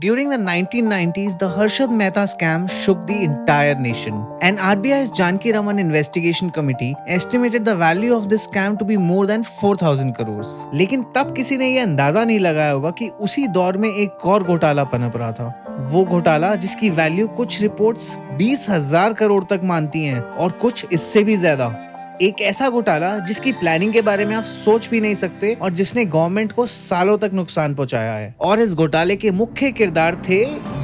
During the 1990s, the Harshad Mehta scam shook the entire nation. And RBI's Janki Raman Investigation Committee estimated the value of this scam to be more than 4,000 crores. लेकिन तब किसी ने ये अंदाजा नहीं लगाया होगा कि उसी दौर में एक और घोटाला पनप रहा था। वो घोटाला जिसकी वैल्यू कुछ रिपोर्ट्स 20,000 करोड़ तक मानती हैं और कुछ इससे भी ज्यादा। एक ऐसा घोटाला जिसकी प्लानिंग के बारे में आप सोच भी नहीं सकते और जिसने गवर्नमेंट को सालों तक नुकसान पहुंचाया है। और इस घोटाले के मुख्य किरदार थे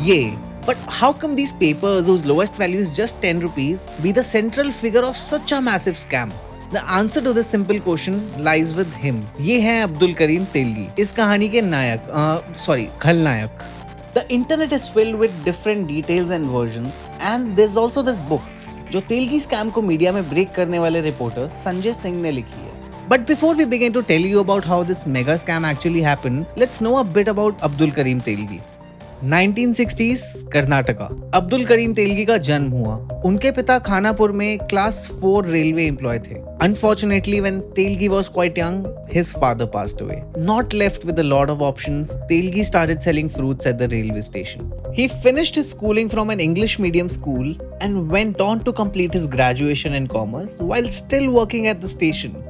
ये। But how come these papers whose lowest value is just 10 rupees be the central figure of such a massive scam? The answer to this simple question lies with him. ये हैं अब्दुल करीम तेलगी, इस कहानी के खलनायक। The internet is filled with different details and versions, and there's also this book जो Telgi scam को media में break करने वाले रिपोर्टर संजय सिंह ने लिखी है। But before we begin to tell you about how this mega scam actually happened, let's know a bit about Abdul Karim Telgi. 1960s Karnataka. Abdul Karim Telgi का जन्म हुआ। उनके पिता खानापुर में क्लास 4 रेलवे एम्प्लॉय थे। Unfortunately, when Telgi was quite young, his father passed away. Not left with a lot of options, Telgi started selling fruits at the railway station. He finished his schooling from an English medium school and went on to complete his graduation in commerce while still working at the station.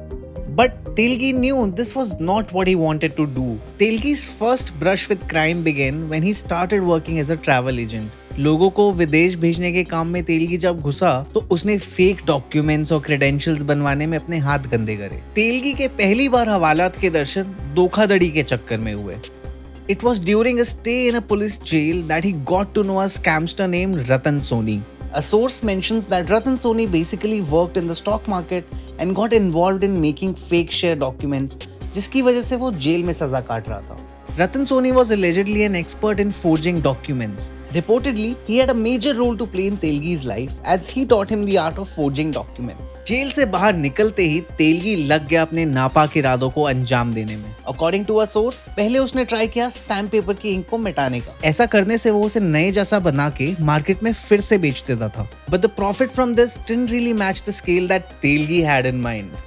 But Telgi knew this was not what he wanted to do. Telgi's first brush with crime began when he started working as a travel agent. लोगों को विदेश भेजने के काम में तेलगी जब घुसा तो उसने फेक डॉक्यूमेंट्स और क्रेडेंशियल्स बनवाने में अपने हाथ गंदे करे। तेलगी के पहली बार हवालात के दर्शन धोखाधड़ी के चक्कर में हुए। It was during a stay in a police jail that he got to know a scamster named Ratan Soni. A source mentions that Ratan Soni basically worked in the stock market and got involved in making fake share documents, जिसकी वजह से वो jail में सजा काट रहा था। Ratan Soni was allegedly an expert in forging documents. Reportedly, he had a major role to play in Telgi's life as he taught him the art of forging documents. Jail से बाहर निकलते ही तेलगी लग गया अपने नापाक इरादों को अंजाम देने में। According to a source, पहले उसने ट्राई किया स्टैम्प पेपर की इंक को मिटाने का। ऐसा करने से वो उसे नए जैसा बना के मार्केट में फिर से बेच देता था। But the profit from this didn't really match the scale that Telgi had in mind.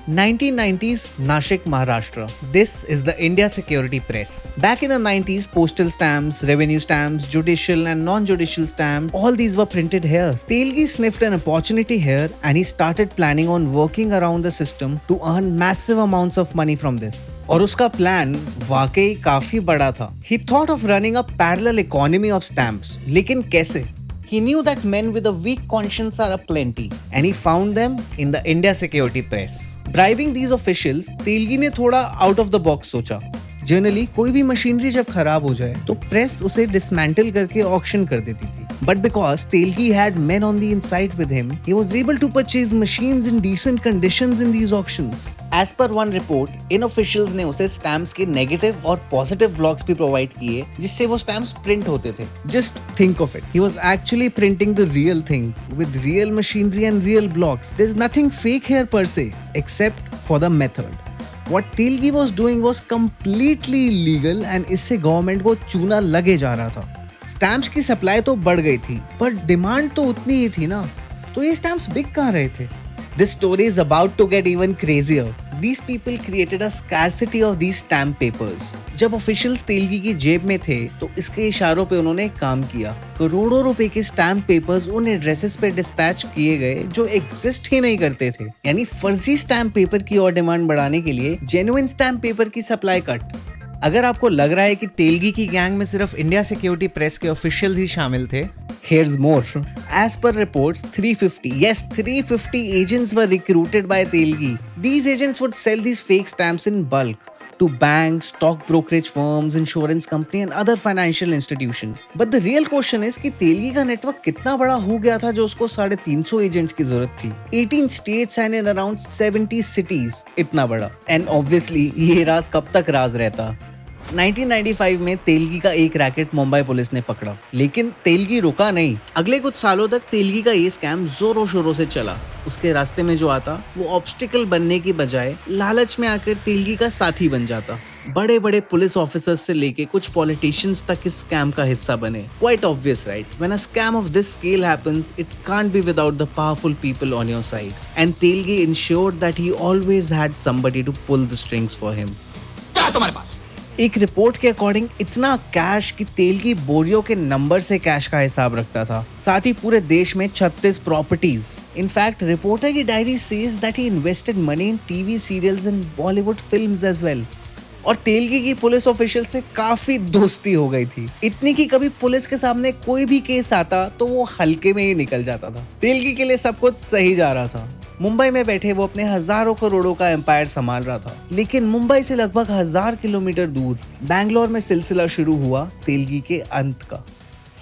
1990s Nashik, Maharashtra. This is the India Security Press. Back in the 90s, postal stamps, revenue stamps, judicial and non-judicial stamps, all these were printed here. Telgi sniffed an opportunity here and he started planning on working around the system to earn massive amounts of money from this. और उसका plan वाकई काफी बड़ा था. He thought of running a parallel economy of stamps. लेकिन कैसे? He knew that men with a weak conscience are aplenty, and he found them in the India Security Press. Bribing these officials, Telgi ने थोड़ा out of the box सोचा। Generally कोई भी machinery जब खराब हो जाए तो प्रेस उसे डिसमेंटल करके ऑक्शन कर देती थी। But because Telgi had men on the inside with him, he was able to purchase machines in decent conditions in these auctions. As per one report, in officials ने उसे stamps के negative और positive blocks भी provide किए जिससे वो stamps print होते थे। Just think of it. He was actually printing the real thing with real machinery and real blocks. There's nothing fake here per se, except for the method. What Telgi was doing was completely illegal and इससे government को चूना लगे जा रहा था। Stamps की supply तो बढ़ गई थी पर डिमांड तो उतनी ही थी ना, तो ये स्टैम्प्स बिक कहाँ रहे थे? This story is about to get even crazier. These people created a scarcity of these stamp papers. जब officials तेलगी की जेब में थे तो इसके इशारों पे उन्होंने काम किया। करोड़ों रुपए के स्टैम्प पेपर्स उन एड्रेसेस पे डिस्पैच किए गए जो एग्जिस्ट ही नहीं करते थे। यानी फर्जी स्टैम्प पेपर की और डिमांड बढ़ाने के लिए जेन्युइन स्टैम्प पेपर की सप्लाई कट। अगर आपको लग रहा है कि तेलगी की गैंग में सिर्फ इंडिया सिक्योरिटी प्रेस के ऑफिशियल्स ही शामिल थे, here's more. As per reports, 350 agents were recruited by Telgi. These agents would sell these fake stamps in bulk to banks, stock brokerage firms, insurance company and other financial institution. But the real question is कि तेलगी का network कितना बड़ा हो गया था जो उसको 350 agents की जरूरत थी। 18 states and in around 70 cities, इतना बड़ा। And obviously ये राज कब तक राज रहता? 1995 में तेलगी का एक रैकेट मुंबई पुलिस ने पकड़ा, लेकिन तेलगी रुका नहीं। अगले कुछ सालों तक तेलगी का ये स्कैम जोरों शोरों से चला। उसके रास्ते में जो आता वो ऑब्स्टिकल बनने की बजाय लालच में आकर तेलगी का साथी बन जाता। बड़े बड़े पुलिस ऑफिसर्स से लेके कुछ पॉलिटिशियंस तक इस स्कैम का हिस्सा बने। Quite obvious, right? When a scam of this scale happens, it can't be without the powerful people on your side. And Telgi ensured that he always had somebody to pull the strings for him. क्या है तुम्हारे पास? एक report के according इतना cash कि तेलगी बोरियों के number से कैश का हिसाब रखता था, साथ ही पूरे देश में 36 प्रॉपर्टीज। इनफैक्ट रिपोर्टर की diary says that he invested money in TV serials and Bollywood films as well. और तेलगी की पुलिस ऑफिशियल से काफी दोस्ती हो गई थी, इतनी कि कभी पुलिस के सामने कोई भी केस आता तो वो हल्के में ही निकल जाता था। तेलगी के लिए सब कुछ सही जा रहा था। मुंबई में बैठे वो अपने हजारों करोड़ों का एम्पायर संभाल रहा था, लेकिन मुंबई से लगभग 1000 किलोमीटर दूर बैंगलोर में सिलसिला शुरू हुआ तेलगी के अंत का।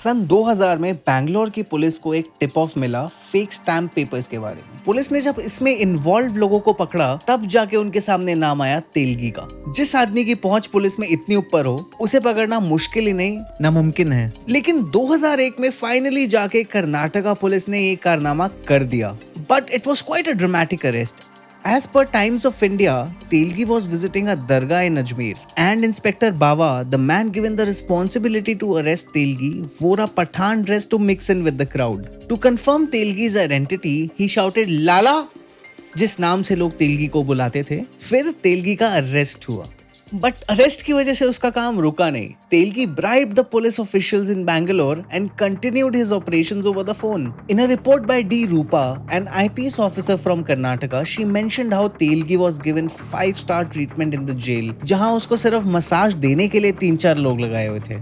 सन 2000 में बैंगलोर की पुलिस को एक टिप ऑफ मिला फेक स्टैम्प पेपर्स के बारे में। पुलिस ने जब इसमें इन्वॉल्व लोगों को पकड़ा तब जाके उनके सामने नाम आया तेलगी का। जिस आदमी की पहुंच पुलिस में इतनी ऊपर हो उसे पकड़ना मुश्किल ही नहीं नामुमकिन है। लेकिन 2001 में फाइनली जाके कर्नाटका पुलिस ने ये कारनामा कर दिया, but it was quite a dramatic arrest. As per Times of India, Telgi was visiting a dargah in Ajmer, and Inspector Bawa, the man given the responsibility to arrest Telgi, wore a Pathan dress to mix in with the crowd. To confirm Telgi's identity, he shouted "Lala," जिस नाम से लोग तेलगी को बुलाते थे। फिर तेलगी का arrest हुआ, बट अरेस्ट की वजह से उसका काम रुका नहीं। Telgi bribed the police officials in Bangalore and continued his operations over the phone. In a report by D. Rupa, an IPS officer from Karnataka, she mentioned how Telgi was given 5-star treatment in the jail, जहां उसको सिर्फ massage देने के लिए 3-4 लोग लगाए हुए थे।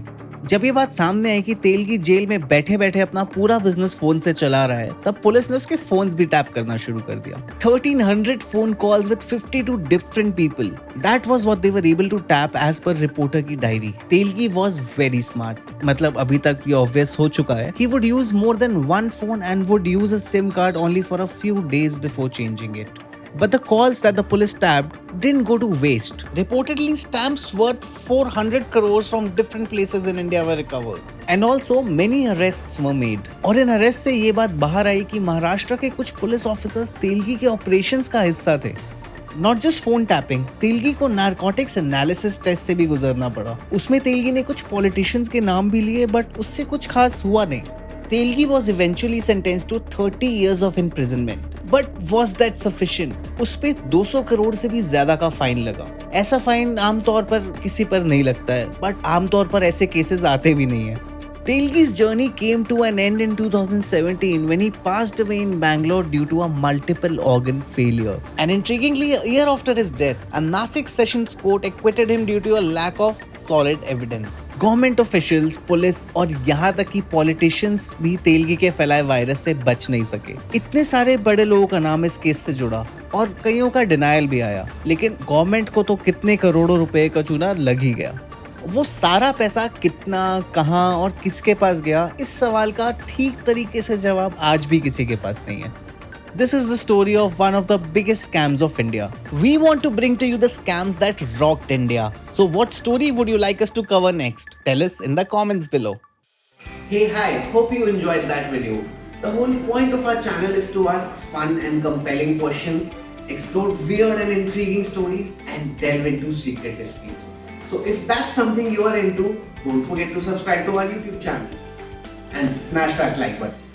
जब ये बात सामने आई कि तेलगी जेल में बैठे बैठे अपना पूरा बिजनेस फोन से चला रहा है, तब पुलिस ने उसके फोन्स भी टैप करना शुरू कर दिया। 1300 phone calls with 52 different people, that was what they were able to tap as per reporter की diary. Telgi was very smart, मतलब अभी तक ये ऑब्वियस हो चुका है। He would use more than one phone and would use a SIM card only for a few days before changing it. But the calls that the police tapped didn't go to waste. Reportedly, stamps worth 400 crores from different places in India were recovered. And also, many arrests were made. और इन arrest से ये बात बाहर आई कि महाराष्ट्र के कुछ police officers Telgi के operations का हिस्सा थे। Not just phone tapping, Telgi को नारकोटिक्स एनालिसिस टेस्ट से भी गुजरना पड़ा। उसमें तेलगी ने कुछ पॉलिटिशियंस के नाम भी लिए, बट उससे कुछ खास हुआ नहीं। Telgi was eventually sentenced to 30 years of imprisonment. But was that sufficient? उस पे 200 करोड़ से भी ज्यादा का फाइन लगा। ऐसा फाइन आमतौर पर किसी पर नहीं लगता है, बट आमतौर पर ऐसे केसेस आते भी नहीं है। Telgi's journey came to an end in 2017 when he passed away in Bangalore due to a multiple organ failure. And intriguingly, a year after his death, a Nasik Sessions Court acquitted him due to a lack of solid evidence. Government officials, police और यहाँ तक कि politicians भी तेलगी के फैलाए virus से बच नहीं सके। इतने सारे बड़े लोगों का नाम इस केस से जुड़ा और कईयों का डिनायल भी आया, लेकिन गवर्नमेंट को तो कितने करोड़ों रुपए का चूना लग ही गया। वो सारा पैसा कितना, कहां और किसके पास गया, इस सवाल का ठीक तरीके से जवाब आज भी किसी के पास नहीं है। This is the story of one of the biggest scams of India. We want to bring to you the scams that rocked India. So what story would you like us to cover next? Tell us in the comments below. Hey, hi, hope you enjoyed that video. The whole point of our channel is to ask fun and compelling questions, explore weird and intriguing stories, and delve into secret histories. So if that's something you are into, don't forget to subscribe to our YouTube channel and smash that like button.